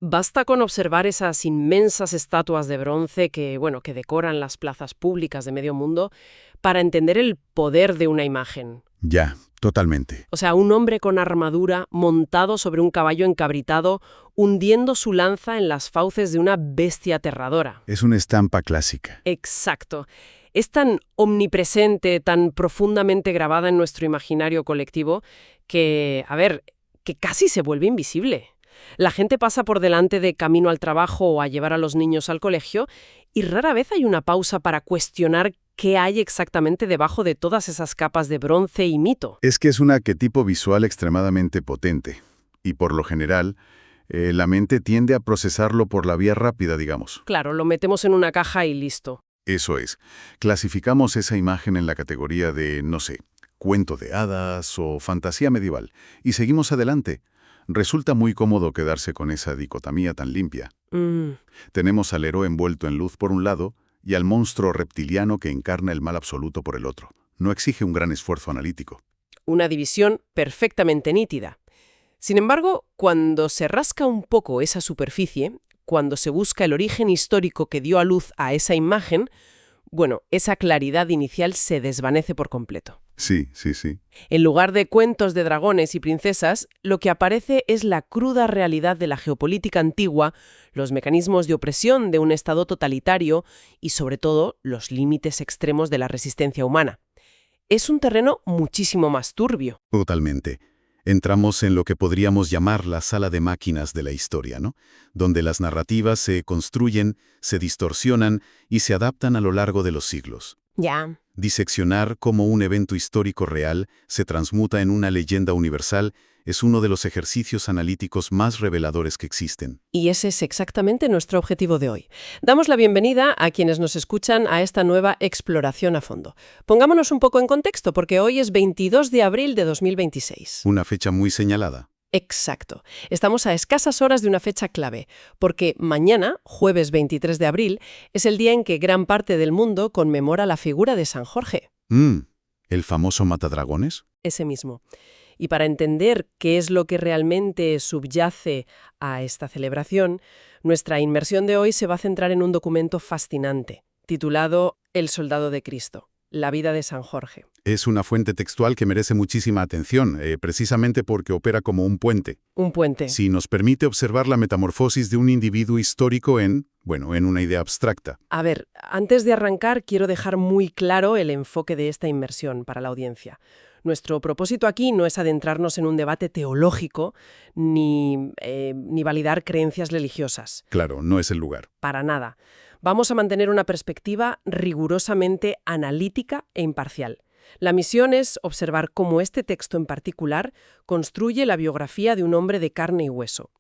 Basta con observar esas inmensas estatuas de bronce que decoran las plazas públicas de medio mundo para entender el poder de una imagen. Ya, totalmente. O sea, un hombre con armadura montado sobre un caballo encabritado, hundiendo su lanza en las fauces de una bestia aterradora. Es una estampa clásica. Exacto. Es tan omnipresente, tan profundamente grabada en nuestro imaginario colectivo que casi se vuelve invisible. La gente pasa por delante de camino al trabajo o a llevar a los niños al colegio y rara vez hay una pausa para cuestionar qué hay exactamente debajo de todas esas capas de bronce y mito. Es que es un arquetipo visual extremadamente potente. Y por lo general, la mente tiende a procesarlo por la vía rápida, digamos. Claro, lo metemos en una caja y listo. Eso es. Clasificamos esa imagen en la categoría de, no sé, cuento de hadas o fantasía medieval. Y seguimos adelante. Resulta muy cómodo quedarse con esa dicotomía tan limpia. Tenemos al héroe envuelto en luz por un lado y al monstruo reptiliano que encarna el mal absoluto por el otro. No exige un gran esfuerzo analítico. Una división perfectamente nítida. Sin embargo, cuando se rasca un poco esa superficie, cuando se busca el origen histórico que dio a luz a esa imagen, esa claridad inicial se desvanece por completo. Sí. En lugar de cuentos de dragones y princesas, lo que aparece es la cruda realidad de la geopolítica antigua, los mecanismos de opresión de un estado totalitario y, sobre todo, los límites extremos de la resistencia humana. Es un terreno muchísimo más turbio. Totalmente. Entramos en lo que podríamos llamar la sala de máquinas de la historia, ¿no? Donde las narrativas se construyen, se distorsionan y se adaptan a lo largo de los siglos. Ya. Diseccionar cómo un evento histórico real se transmuta en una leyenda universal es uno de los ejercicios analíticos más reveladores que existen. Y ese es exactamente nuestro objetivo de hoy. Damos la bienvenida a quienes nos escuchan a esta nueva exploración a fondo. Pongámonos un poco en contexto, porque hoy es 22 de abril de 2026. Una fecha muy señalada. Exacto. Estamos a escasas horas de una fecha clave, porque mañana, jueves 23 de abril, es el día en que gran parte del mundo conmemora la figura de San Jorge. ¿El famoso matadragones? Ese mismo. Y para entender qué es lo que realmente subyace a esta celebración, nuestra inmersión de hoy se va a centrar en un documento fascinante, titulado El soldado de Cristo, la vida de San Jorge. Es una fuente textual que merece muchísima atención, precisamente porque opera como un puente. Un puente. Si nos permite observar la metamorfosis de un individuo histórico en una idea abstracta. A ver, antes de arrancar, quiero dejar muy claro el enfoque de esta inmersión para la audiencia. Nuestro propósito aquí no es adentrarnos en un debate teológico ni validar creencias religiosas. Claro, no es el lugar. Para nada. Vamos a mantener una perspectiva rigurosamente analítica e imparcial. La misión es observar cómo este texto en particular construye la biografía de un hombre de carne y hueso,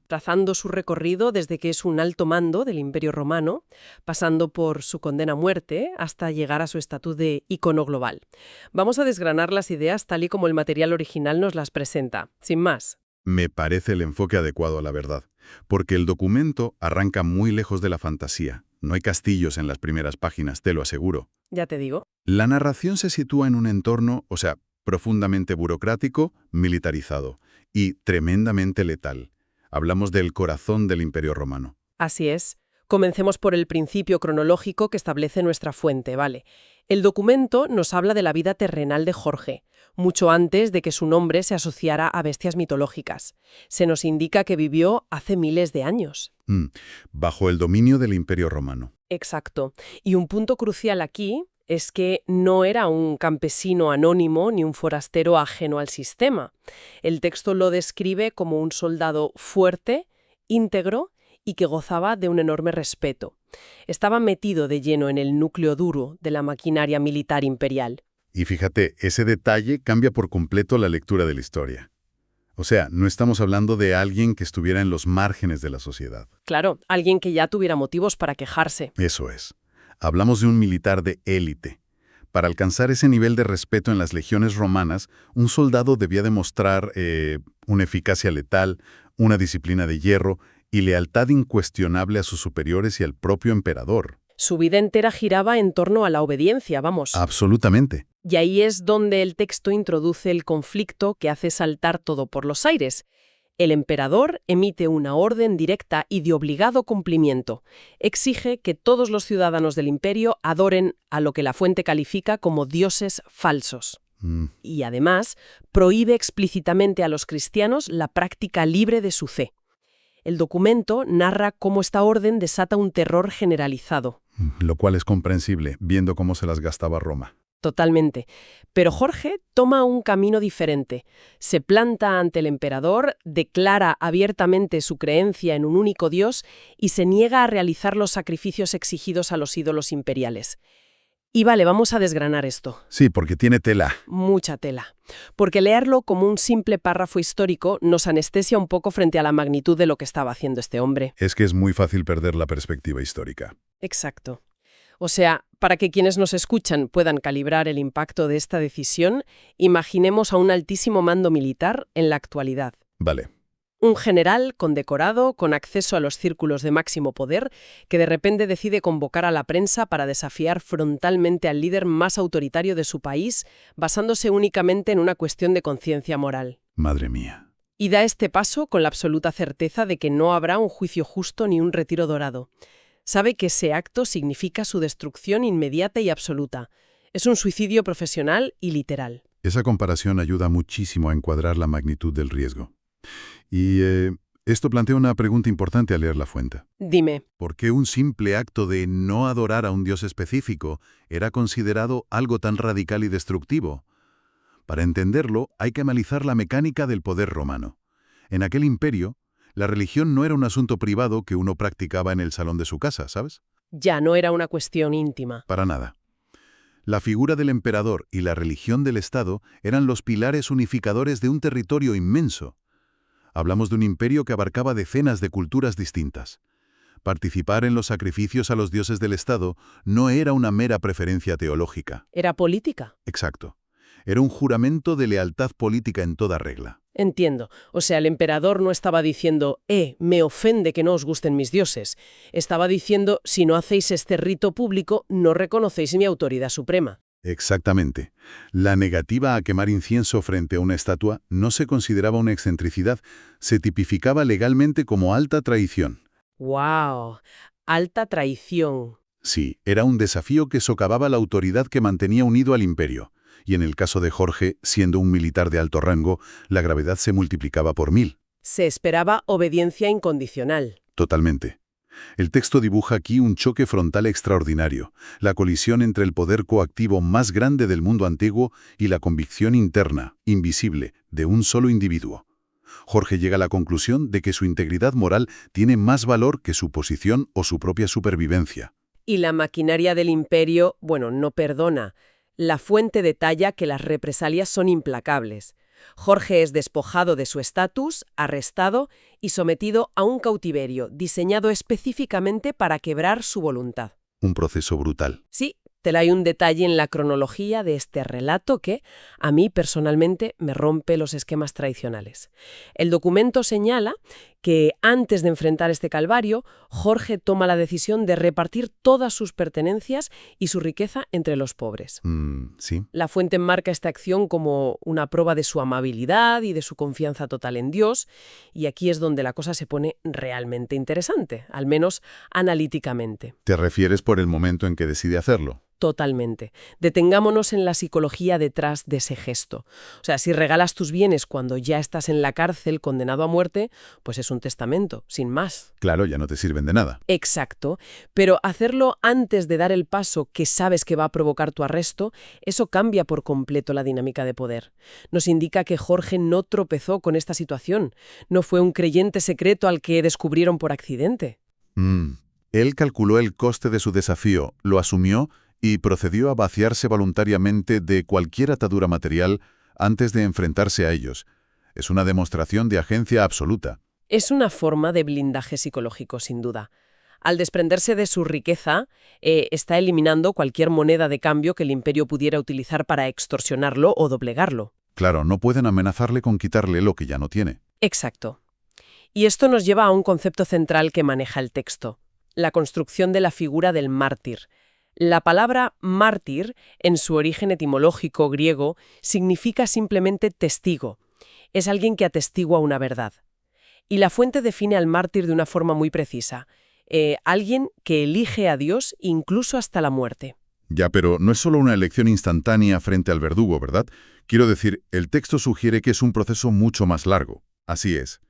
trazando su recorrido desde que es un alto mando del Imperio Romano, pasando por su condena a muerte hasta llegar a su estatus de ícono global. Vamos a desgranar las ideas tal y como el material original nos las presenta, sin más. Me parece el enfoque adecuado a la verdad, porque el documento arranca muy lejos de la fantasía. No hay castillos en las primeras páginas, te lo aseguro. Ya te digo. La narración se sitúa en un entorno, profundamente burocrático, militarizado y tremendamente letal. Hablamos del corazón del Imperio Romano. Así es. Comencemos por el principio cronológico que establece nuestra fuente, ¿vale? El documento nos habla de la vida terrenal de Jorge, mucho antes de que su nombre se asociara a bestias mitológicas. Se nos indica que vivió hace miles de años. Bajo el dominio del Imperio Romano. Exacto. Y un punto crucial aquí es que no era un campesino anónimo ni un forastero ajeno al sistema. El texto lo describe como un soldado fuerte, íntegro y que gozaba de un enorme respeto. Estaba metido de lleno en el núcleo duro de la maquinaria militar imperial. Y fíjate, ese detalle cambia por completo la lectura de la historia. O sea, no estamos hablando de alguien que estuviera en los márgenes de la sociedad. Claro, alguien que ya tuviera motivos para quejarse. Eso es. Hablamos de un militar de élite. Para alcanzar ese nivel de respeto en las legiones romanas, un soldado debía demostrar una eficacia letal, una disciplina de hierro y lealtad incuestionable a sus superiores y al propio emperador. Su vida entera giraba en torno a la obediencia, vamos. Absolutamente. Y ahí es donde el texto introduce el conflicto que hace saltar todo por los aires. El emperador emite una orden directa y de obligado cumplimiento. Exige que todos los ciudadanos del imperio adoren a lo que la fuente califica como dioses falsos. Y además, prohíbe explícitamente a los cristianos la práctica libre de su fe. El documento narra cómo esta orden desata un terror generalizado. Lo cual es comprensible, viendo cómo se las gastaba Roma. Totalmente. Pero Jorge toma un camino diferente. Se planta ante el emperador, declara abiertamente su creencia en un único dios y se niega a realizar los sacrificios exigidos a los ídolos imperiales. Y vale, vamos a desgranar esto. Sí, porque tiene tela. Mucha tela. Porque leerlo como un simple párrafo histórico nos anestesia un poco frente a la magnitud de lo que estaba haciendo este hombre. Es que es muy fácil perder la perspectiva histórica. Exacto. O sea, para que quienes nos escuchan puedan calibrar el impacto de esta decisión, imaginemos a un altísimo mando militar en la actualidad. Vale. Un general condecorado, con acceso a los círculos de máximo poder, que de repente decide convocar a la prensa para desafiar frontalmente al líder más autoritario de su país, basándose únicamente en una cuestión de conciencia moral. Madre mía. Y da este paso con la absoluta certeza de que no habrá un juicio justo ni un retiro dorado. Sabe que ese acto significa su destrucción inmediata y absoluta. Es un suicidio profesional y literal. Esa comparación ayuda muchísimo a encuadrar la magnitud del riesgo. Y esto plantea una pregunta importante al leer la fuente. Dime. ¿Por qué un simple acto de no adorar a un dios específico era considerado algo tan radical y destructivo? Para entenderlo, hay que analizar la mecánica del poder romano. En aquel imperio, la religión no era un asunto privado que uno practicaba en el salón de su casa, ¿sabes? Ya no era una cuestión íntima. Para nada. La figura del emperador y la religión del Estado eran los pilares unificadores de un territorio inmenso. Hablamos de un imperio que abarcaba decenas de culturas distintas. Participar en los sacrificios a los dioses del Estado no era una mera preferencia teológica. Era política. Exacto. Era un juramento de lealtad política en toda regla. Entiendo. O sea, el emperador no estaba diciendo, me ofende que no os gusten mis dioses. Estaba diciendo, si no hacéis este rito público, no reconocéis mi autoridad suprema. Exactamente. La negativa a quemar incienso frente a una estatua no se consideraba una excentricidad, se tipificaba legalmente como alta traición. ¡Wow! Alta traición. Sí, era un desafío que socavaba la autoridad que mantenía unido al imperio. Y en el caso de Jorge, siendo un militar de alto rango, la gravedad se multiplicaba por 1000. Se esperaba obediencia incondicional. Totalmente. El texto dibuja aquí un choque frontal extraordinario, la colisión entre el poder coactivo más grande del mundo antiguo y la convicción interna, invisible, de un solo individuo. Jorge llega a la conclusión de que su integridad moral tiene más valor que su posición o su propia supervivencia. Y la maquinaria del imperio, no perdona. La fuente detalla que las represalias son implacables. Jorge es despojado de su estatus, arrestado y sometido a un cautiverio diseñado específicamente para quebrar su voluntad. Un proceso brutal. Sí, hay un detalle en la cronología de este relato que, a mí personalmente, me rompe los esquemas tradicionales. El documento señala que antes de enfrentar este calvario, Jorge toma la decisión de repartir todas sus pertenencias y su riqueza entre los pobres. Sí. La fuente enmarca esta acción como una prueba de su amabilidad y de su confianza total en Dios, y aquí es donde la cosa se pone realmente interesante, al menos analíticamente. ¿Te refieres por el momento en que decide hacerlo? Totalmente. Detengámonos en la psicología detrás de ese gesto. O sea, si regalas tus bienes cuando ya estás en la cárcel condenado a muerte, pues es un testamento, sin más. Claro, ya no te sirven de nada. Exacto. Pero hacerlo antes de dar el paso que sabes que va a provocar tu arresto, eso cambia por completo la dinámica de poder. Nos indica que Jorge no tropezó con esta situación. No fue un creyente secreto al que descubrieron por accidente. Él calculó el coste de su desafío, lo asumió y procedió a vaciarse voluntariamente de cualquier atadura material antes de enfrentarse a ellos. Es una demostración de agencia absoluta. Es una forma de blindaje psicológico, sin duda. Al desprenderse de su riqueza, está eliminando cualquier moneda de cambio que el imperio pudiera utilizar para extorsionarlo o doblegarlo. Claro, no pueden amenazarle con quitarle lo que ya no tiene. Exacto. Y esto nos lleva a un concepto central que maneja el texto: la construcción de la figura del mártir. La palabra mártir, en su origen etimológico griego, significa simplemente testigo. Es alguien que atestigua una verdad. Y la fuente define al mártir de una forma muy precisa. Alguien que elige a Dios incluso hasta la muerte. Ya, pero no es solo una elección instantánea frente al verdugo, ¿verdad? Quiero decir, el texto sugiere que es un proceso mucho más largo. Así es.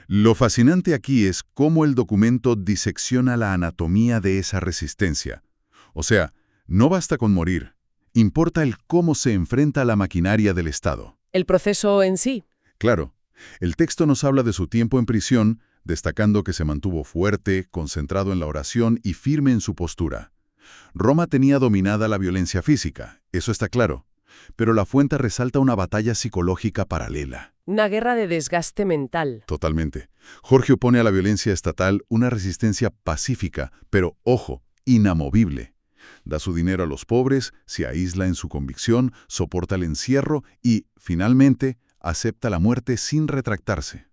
Lo fascinante aquí es cómo el documento disecciona la anatomía de esa resistencia. O sea, no basta con morir, importa el cómo se enfrenta a la maquinaria del Estado. El proceso en sí. Claro, el texto nos habla de su tiempo en prisión, destacando que se mantuvo fuerte, concentrado en la oración y firme en su postura. Roma tenía dominada la violencia física, eso está claro, pero la fuente resalta una batalla psicológica paralela. Una guerra de desgaste mental. Totalmente. Jorge opone a la violencia estatal una resistencia pacífica, pero, ojo, inamovible. Da su dinero a los pobres, se aísla en su convicción, soporta el encierro y, finalmente, acepta la muerte sin retractarse.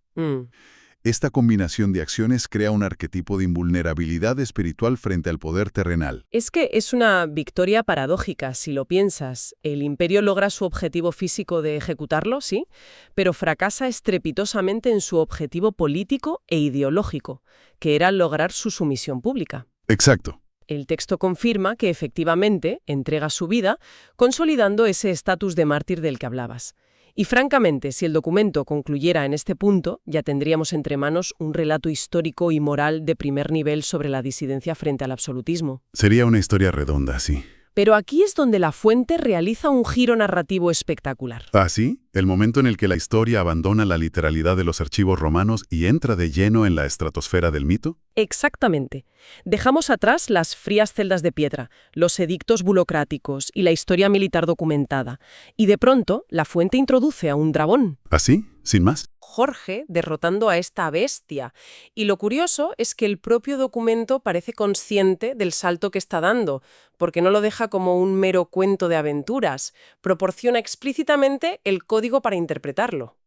Esta combinación de acciones crea un arquetipo de invulnerabilidad espiritual frente al poder terrenal. Es que es una victoria paradójica, si lo piensas. El imperio logra su objetivo físico de ejecutarlo, sí, pero fracasa estrepitosamente en su objetivo político e ideológico, que era lograr su sumisión pública. Exacto. El texto confirma que efectivamente entrega su vida, consolidando ese estatus de mártir del que hablabas. Y francamente, si el documento concluyera en este punto, ya tendríamos entre manos un relato histórico y moral de primer nivel sobre la disidencia frente al absolutismo. Sería una historia redonda, sí. Pero aquí es donde la fuente realiza un giro narrativo espectacular. ¿Ah, sí? El momento en el que la historia abandona la literalidad de los archivos romanos y entra de lleno en la estratosfera del mito. Exactamente. Dejamos atrás las frías celdas de piedra, los edictos burocráticos y la historia militar documentada. Y de pronto, la fuente introduce a un dragón. ¿Así? ¿Sin más? Jorge derrotando a esta bestia. Y lo curioso es que el propio documento parece consciente del salto que está dando, porque no lo deja como un mero cuento de aventuras, proporciona explícitamente el código para interpretarlo.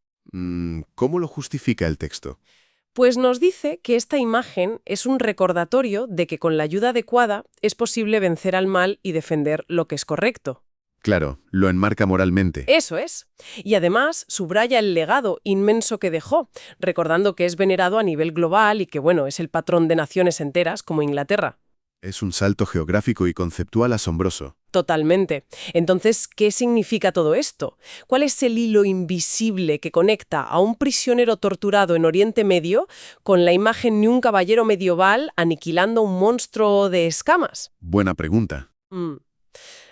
¿Cómo lo justifica el texto? Pues nos dice que esta imagen es un recordatorio de que con la ayuda adecuada es posible vencer al mal y defender lo que es correcto. Claro, lo enmarca moralmente. Eso es. Y además subraya el legado inmenso que dejó, recordando que es venerado a nivel global y que, bueno, es el patrón de naciones enteras como Inglaterra. Es un salto geográfico y conceptual asombroso. Totalmente. Entonces, ¿qué significa todo esto? ¿Cuál es el hilo invisible que conecta a un prisionero torturado en Oriente Medio con la imagen de un caballero medieval aniquilando un monstruo de escamas? Buena pregunta.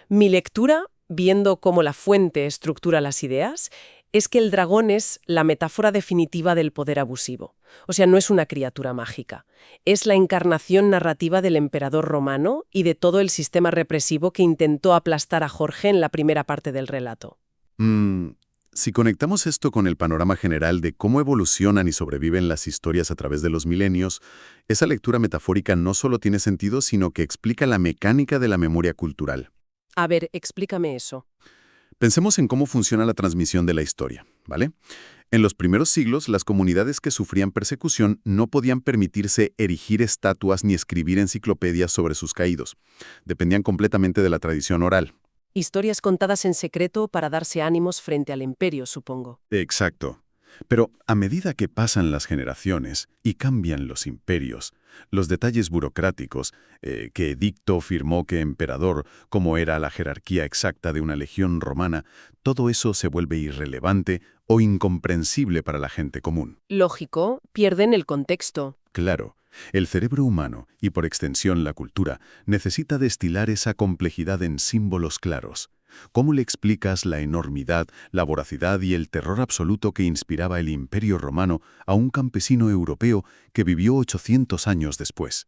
Mi lectura, viendo cómo la fuente estructura las ideas, es que el dragón es la metáfora definitiva del poder abusivo. O sea, no es una criatura mágica. Es la encarnación narrativa del emperador romano y de todo el sistema represivo que intentó aplastar a Jorge en la primera parte del relato. Si conectamos esto con el panorama general de cómo evolucionan y sobreviven las historias a través de los milenios, esa lectura metafórica no solo tiene sentido, sino que explica la mecánica de la memoria cultural. A ver, explícame eso. Pensemos en cómo funciona la transmisión de la historia, ¿vale? En los primeros siglos, las comunidades que sufrían persecución no podían permitirse erigir estatuas ni escribir enciclopedias sobre sus caídos. Dependían completamente de la tradición oral. Historias contadas en secreto para darse ánimos frente al imperio, supongo. Exacto. Pero a medida que pasan las generaciones y cambian los imperios, los detalles burocráticos, que edicto firmó que emperador, cómo era la jerarquía exacta de una legión romana, todo eso se vuelve irrelevante o incomprensible para la gente común. Lógico, pierden el contexto. Claro, el cerebro humano, y por extensión la cultura, necesita destilar esa complejidad en símbolos claros. ¿Cómo le explicas la enormidad, la voracidad y el terror absoluto que inspiraba el Imperio Romano a un campesino europeo que vivió 800 años después?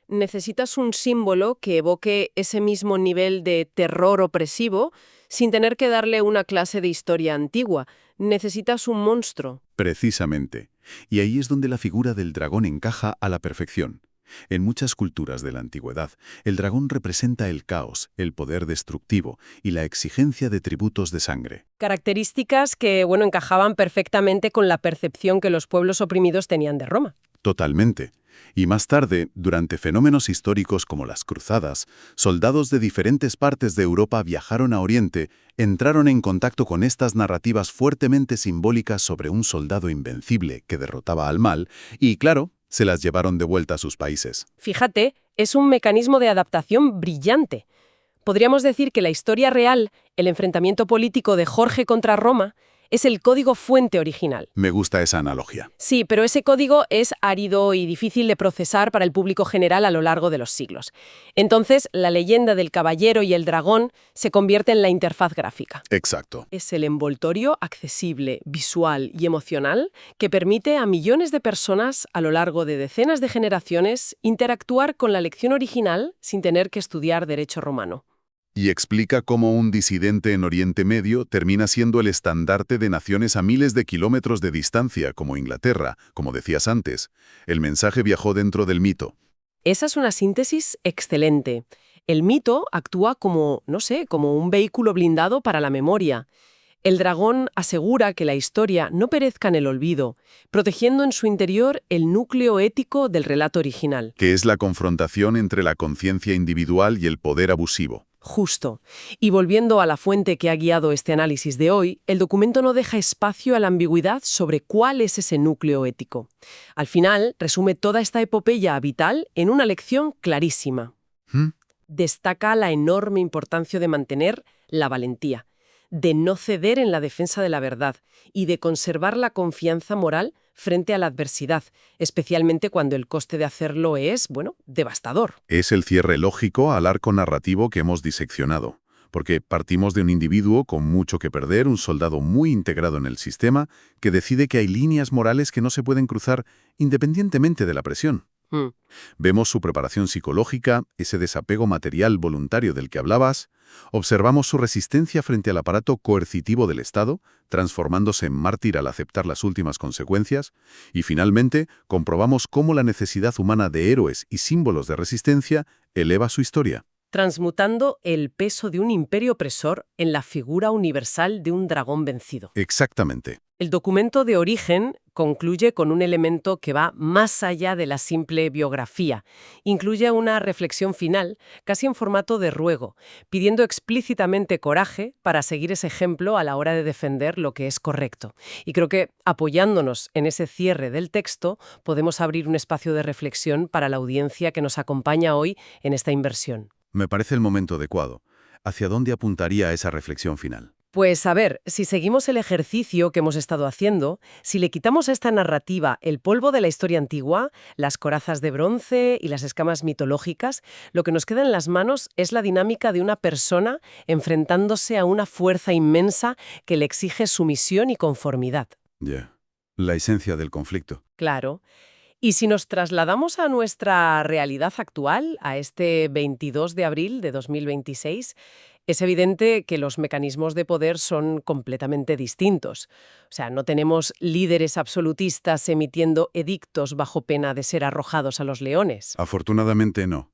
Necesitas un símbolo que evoque ese mismo nivel de terror opresivo sin tener que darle una clase de historia antigua. Necesitas un monstruo. Precisamente. Y ahí es donde la figura del dragón encaja a la perfección. En muchas culturas de la antigüedad, el dragón representa el caos, el poder destructivo y la exigencia de tributos de sangre. Características que, encajaban perfectamente con la percepción que los pueblos oprimidos tenían de Roma. Totalmente. Y más tarde, durante fenómenos históricos como las cruzadas, soldados de diferentes partes de Europa viajaron a Oriente, entraron en contacto con estas narrativas fuertemente simbólicas sobre un soldado invencible que derrotaba al mal y, claro, se las llevaron de vuelta a sus países. Fíjate, es un mecanismo de adaptación brillante. Podríamos decir que la historia real, el enfrentamiento político de Jorge contra Roma, es el código fuente original. Me gusta esa analogía. Sí, pero ese código es árido y difícil de procesar para el público general a lo largo de los siglos. Entonces, la leyenda del caballero y el dragón se convierte en la interfaz gráfica. Exacto. Es el envoltorio accesible, visual y emocional que permite a millones de personas a lo largo de decenas de generaciones interactuar con la lección original sin tener que estudiar derecho romano. Y explica cómo un disidente en Oriente Medio termina siendo el estandarte de naciones a miles de kilómetros de distancia, como Inglaterra, como decías antes. El mensaje viajó dentro del mito. Esa es una síntesis excelente. El mito actúa como, no sé, como un vehículo blindado para la memoria. El dragón asegura que la historia no perezca en el olvido, protegiendo en su interior el núcleo ético del relato original. Que es la confrontación entre la conciencia individual y el poder abusivo. Justo. Y volviendo a la fuente que ha guiado este análisis de hoy, el documento no deja espacio a la ambigüedad sobre cuál es ese núcleo ético. Al final, resume toda esta epopeya vital en una lección clarísima. Destaca la enorme importancia de mantener la valentía, de no ceder en la defensa de la verdad y de conservar la confianza moral frente a la adversidad, especialmente cuando el coste de hacerlo es, devastador. Es el cierre lógico al arco narrativo que hemos diseccionado, porque partimos de un individuo con mucho que perder, un soldado muy integrado en el sistema, que decide que hay líneas morales que no se pueden cruzar independientemente de la presión. Vemos su preparación psicológica, ese desapego material voluntario del que hablabas. Observamos su resistencia frente al aparato coercitivo del Estado, transformándose en mártir al aceptar las últimas consecuencias. Y finalmente, comprobamos cómo la necesidad humana de héroes y símbolos de resistencia eleva su historia. Transmutando el peso de un imperio opresor en la figura universal de un dragón vencido. Exactamente. El documento de origen concluye con un elemento que va más allá de la simple biografía. Incluye una reflexión final, casi en formato de ruego, pidiendo explícitamente coraje para seguir ese ejemplo a la hora de defender lo que es correcto. Y creo que, apoyándonos en ese cierre del texto, podemos abrir un espacio de reflexión para la audiencia que nos acompaña hoy en esta inversión. Me parece el momento adecuado. ¿Hacia dónde apuntaría esa reflexión final? Pues a ver, si seguimos el ejercicio que hemos estado haciendo, si le quitamos a esta narrativa el polvo de la historia antigua, las corazas de bronce y las escamas mitológicas, lo que nos queda en las manos es la dinámica de una persona enfrentándose a una fuerza inmensa que le exige sumisión y conformidad. Ya. La esencia del conflicto. Claro. Y si nos trasladamos a nuestra realidad actual, a este 22 de abril de 2026, es evidente que los mecanismos de poder son completamente distintos. O sea, no tenemos líderes absolutistas emitiendo edictos bajo pena de ser arrojados a los leones. Afortunadamente no.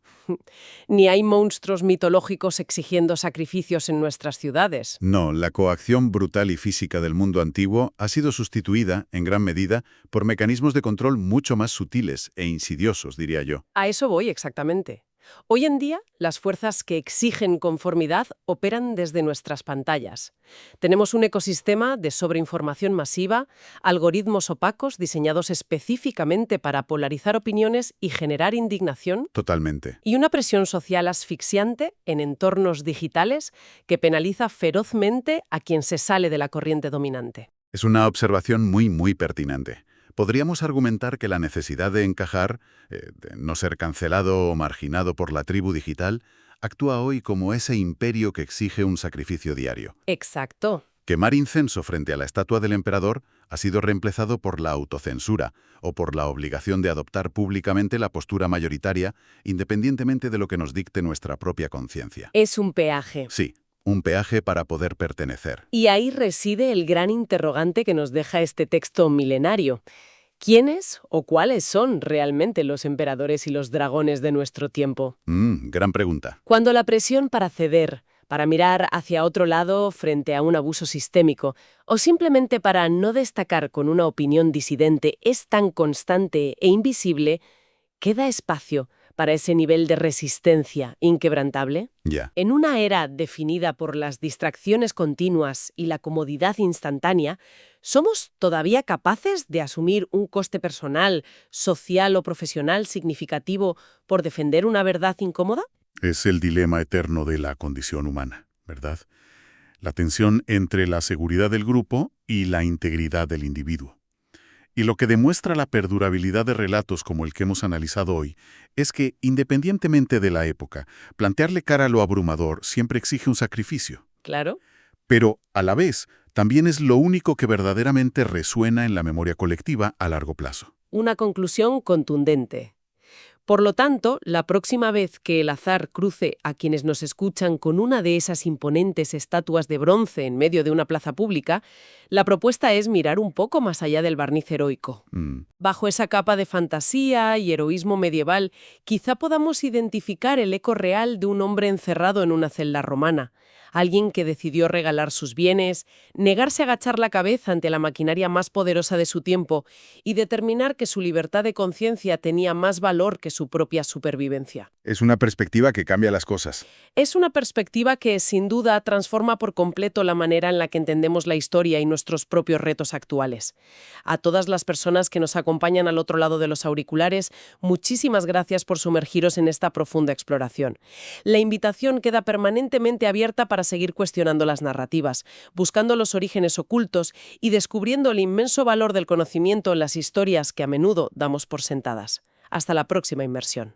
Ni hay monstruos mitológicos exigiendo sacrificios en nuestras ciudades. No, la coacción brutal y física del mundo antiguo ha sido sustituida, en gran medida, por mecanismos de control mucho más sutiles e insidiosos, diría yo. A eso voy exactamente. Hoy en día, las fuerzas que exigen conformidad operan desde nuestras pantallas. Tenemos un ecosistema de sobreinformación masiva, algoritmos opacos diseñados específicamente para polarizar opiniones y generar indignación. Totalmente. Y una presión social asfixiante en entornos digitales que penaliza ferozmente a quien se sale de la corriente dominante. Es una observación muy pertinente. Podríamos argumentar que la necesidad de encajar, de no ser cancelado o marginado por la tribu digital, actúa hoy como ese imperio que exige un sacrificio diario. Exacto. Quemar incienso frente a la estatua del emperador ha sido reemplazado por la autocensura o por la obligación de adoptar públicamente la postura mayoritaria, independientemente de lo que nos dicte nuestra propia conciencia. Es un peaje. Sí. Un peaje para poder pertenecer. Y ahí reside el gran interrogante que nos deja este texto milenario. ¿Quiénes o cuáles son realmente los emperadores y los dragones de nuestro tiempo? Gran pregunta. Cuando la presión para ceder, para mirar hacia otro lado frente a un abuso sistémico, o simplemente para no destacar con una opinión disidente es tan constante e invisible, ¿Queda espacio para ese nivel de resistencia inquebrantable? Ya. En una era definida por las distracciones continuas y la comodidad instantánea, ¿somos todavía capaces de asumir un coste personal, social o profesional significativo por defender una verdad incómoda? Es el dilema eterno de la condición humana, ¿verdad? La tensión entre la seguridad del grupo y la integridad del individuo. Y lo que demuestra la perdurabilidad de relatos como el que hemos analizado hoy es que, independientemente de la época, plantearle cara a lo abrumador siempre exige un sacrificio. Claro. Pero, a la vez, también es lo único que verdaderamente resuena en la memoria colectiva a largo plazo. Una conclusión contundente. Por lo tanto, la próxima vez que el azar cruce a quienes nos escuchan con una de esas imponentes estatuas de bronce en medio de una plaza pública, la propuesta es mirar un poco más allá del barniz heroico. Bajo esa capa de fantasía y heroísmo medieval, quizá podamos identificar el eco real de un hombre encerrado en una celda romana, alguien que decidió regalar sus bienes, negarse a agachar la cabeza ante la maquinaria más poderosa de su tiempo y determinar que su libertad de conciencia tenía más valor que su propia supervivencia. Es una perspectiva que cambia las cosas. Es una perspectiva que, sin duda, transforma por completo la manera en la que entendemos la historia y nuestros propios retos actuales. A todas las personas que nos acompañan al otro lado de los auriculares, muchísimas gracias por sumergiros en esta profunda exploración. La invitación queda permanentemente abierta para seguir cuestionando las narrativas, buscando los orígenes ocultos y descubriendo el inmenso valor del conocimiento en las historias que a menudo damos por sentadas. Hasta la próxima inmersión.